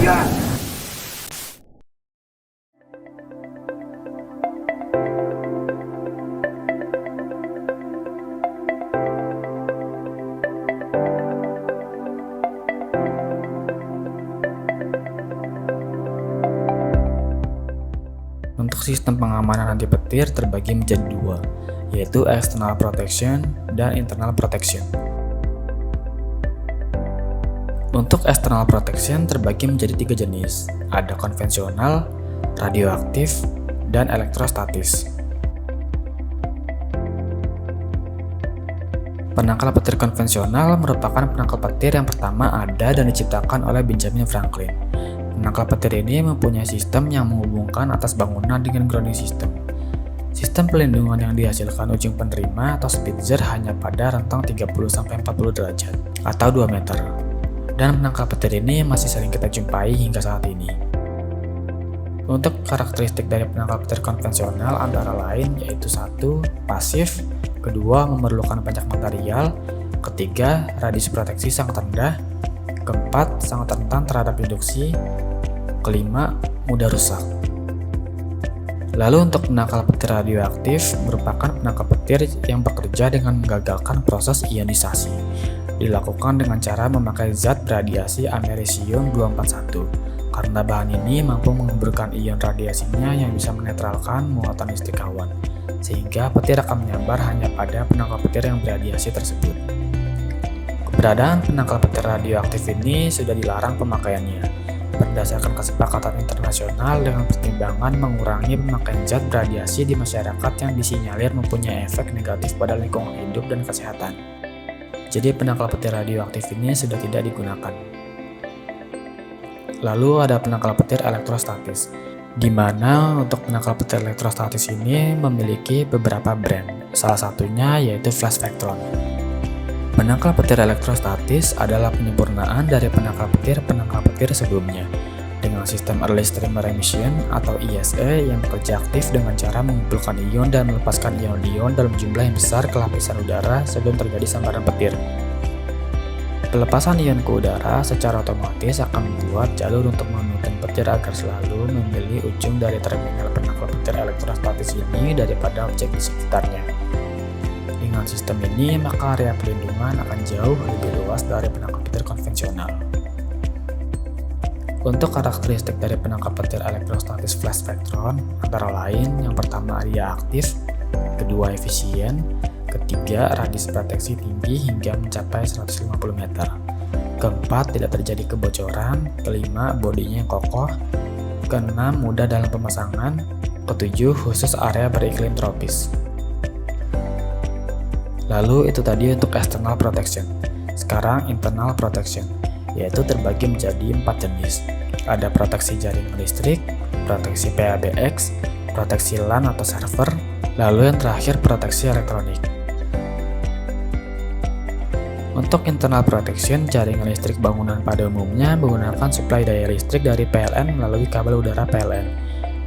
dia! Untuk sistem pengamanan anti petir terbagi menjadi dua, yaitu external protection dan internal protection. Untuk external protection terbagi menjadi tiga jenis, ada konvensional, radioaktif, dan elektrostatis. Penangkal petir konvensional merupakan penangkal petir yang pertama ada dan diciptakan oleh Benjamin Franklin. Penangkal petir ini mempunyai sistem yang menghubungkan atas bangunan dengan grounding system. Sistem pelindungan yang dihasilkan ujung penerima atau spitzer hanya pada rentang 30-40 derajat atau 2 meter. Dan penangkal petir ini masih sering kita jumpai hingga saat ini. Untuk karakteristik dari penangkal petir konvensional antara lain yaitu 1. Pasif, kedua memerlukan banyak material, ketiga radius proteksi sangat rendah, keempat sangat rentan terhadap induksi, kelima mudah rusak. Lalu untuk penangkal petir radioaktif merupakan penangkal petir yang bekerja dengan menggagalkan proses ionisasi. Dilakukan dengan cara memakai zat beradiasi amerisium-241 karena bahan ini mampu mengemburkan ion radiasinya yang bisa menetralkan muatan listrik awan, sehingga petir akan menyambar hanya pada penangkal petir yang beradiasi tersebut. Keberadaan penangkal petir radioaktif ini sudah dilarang pemakaiannya berdasarkan kesepakatan internasional dengan pertimbangan mengurangi pemakaian zat beradiasi di masyarakat yang disinyalir mempunyai efek negatif pada lingkungan hidup dan kesehatan. Jadi penangkal petir radioaktif ini sudah tidak digunakan. Lalu ada penangkal petir elektrostatis, di mana untuk penangkal petir elektrostatis ini memiliki beberapa brand, salah satunya yaitu Flash Vectron. Penangkal petir elektrostatis adalah penyempurnaan dari penangkal petir sebelumnya dengan sistem Early Streamer Emission atau ESE yang bekerja aktif dengan cara mengumpulkan ion dan melepaskan ion-ion dalam jumlah yang besar ke lapisan udara sebelum terjadi sambaran petir. Pelepasan ion ke udara secara otomatis akan membuat jalur untuk menuntun petir agar selalu memilih ujung dari terminal penangkal petir elektrostatis ini daripada objek di sekitarnya. Dengan sistem ini, maka area pelindungan akan jauh lebih luas dari penangkal petir konvensional. Untuk karakteristik dari penangkal petir elektrostatis Flash Vectron antara lain yang pertama dia aktif, kedua efisien, ketiga radius proteksi tinggi hingga mencapai 150 meter, keempat tidak terjadi kebocoran, kelima bodinya yang kokoh, keenam mudah dalam pemasangan, ketujuh khusus area beriklim tropis. Lalu itu tadi untuk external protection. Sekarang internal protection, yaitu terbagi menjadi 4 jenis. Ada proteksi jaringan listrik, proteksi PABX, proteksi LAN atau server, lalu yang terakhir proteksi elektronik. Untuk internal protection, jaringan listrik bangunan pada umumnya menggunakan suplai daya listrik dari PLN melalui kabel udara PLN.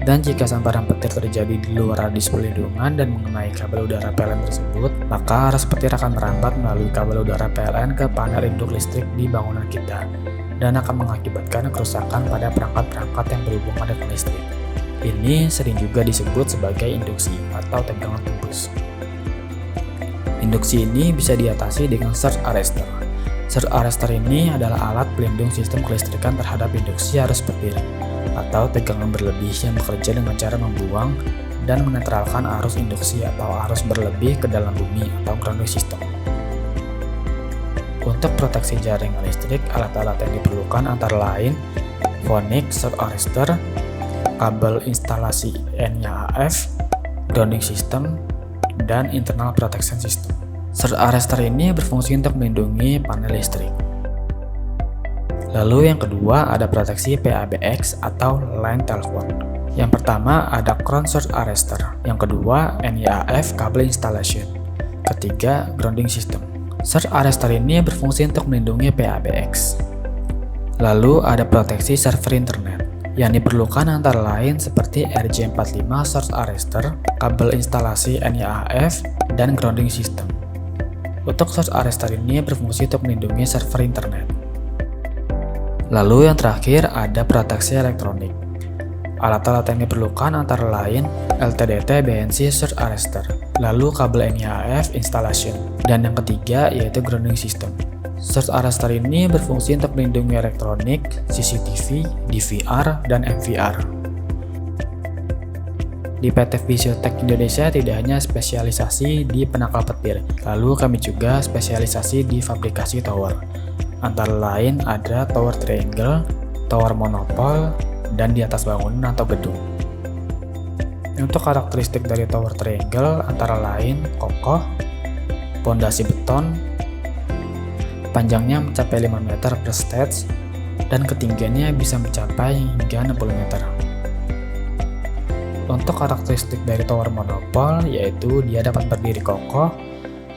Dan jika sambaran petir terjadi di luar radius pelindungan dan mengenai kabel udara PLN tersebut, maka arus petir akan merambat melalui kabel udara PLN ke panel induk listrik di bangunan kita dan akan mengakibatkan kerusakan pada perangkat-perangkat yang berhubungan dengan listrik. Ini sering juga disebut sebagai induksi atau tegangan tembus. Induksi ini bisa diatasi dengan surge arrestor. Surge arrestor ini adalah alat pelindung sistem kelistrikan terhadap induksi arus petir atau tegangan berlebih yang bekerja dengan cara membuang dan menetralkan arus induksi atau arus berlebih ke dalam bumi atau grounding system. Untuk proteksi jaringan listrik, alat-alat yang diperlukan antara lain phonic surge arrestor, kabel instalasi NIAF, grounding system, dan internal protection system. Surge arrestor ini berfungsi untuk melindungi panel listrik. Lalu yang kedua ada proteksi PABX atau line telepon. Yang pertama ada ground surge arrestor, yang kedua NIAF kabel installation, ketiga grounding system. Surge arrestor ini berfungsi untuk melindungi PABX. Lalu ada proteksi server internet yang diperlukan antara lain seperti RJ45 surge arrestor, kabel instalasi NIAF, dan grounding system. Untuk surge arrestor ini berfungsi untuk melindungi server internet. Lalu yang terakhir ada proteksi elektronik. Alat-alat yang diperlukan antara lain LTDT BNC Surge Arrestor, lalu kabel NIAF installation, dan yang ketiga yaitu grounding system. Surge Arrestor ini berfungsi untuk melindungi elektronik, CCTV, DVR, dan MVR. Di PT Visiotech Indonesia tidak hanya spesialisasi di penangkal petir, lalu kami juga spesialisasi di fabrikasi tower. Antara lain ada tower triangle, tower monopole, dan di atas bangunan atau gedung. Untuk karakteristik dari tower triangle antara lain kokoh, pondasi beton, panjangnya mencapai 5 meter per stage, dan ketinggiannya bisa mencapai hingga 60 meter. Untuk karakteristik dari tower monopole yaitu dia dapat berdiri kokoh,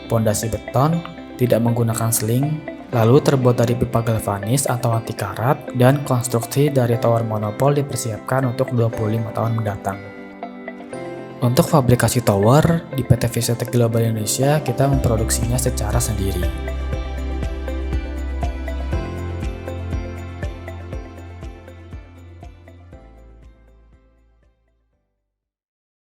pondasi beton, tidak menggunakan seling, lalu terbuat dari pipa galvanis atau anti karat, dan konstruksi dari tower monopole dipersiapkan untuk 25 tahun mendatang. Untuk fabrikasi tower, di PT Visiotech Global Indonesia kita memproduksinya secara sendiri.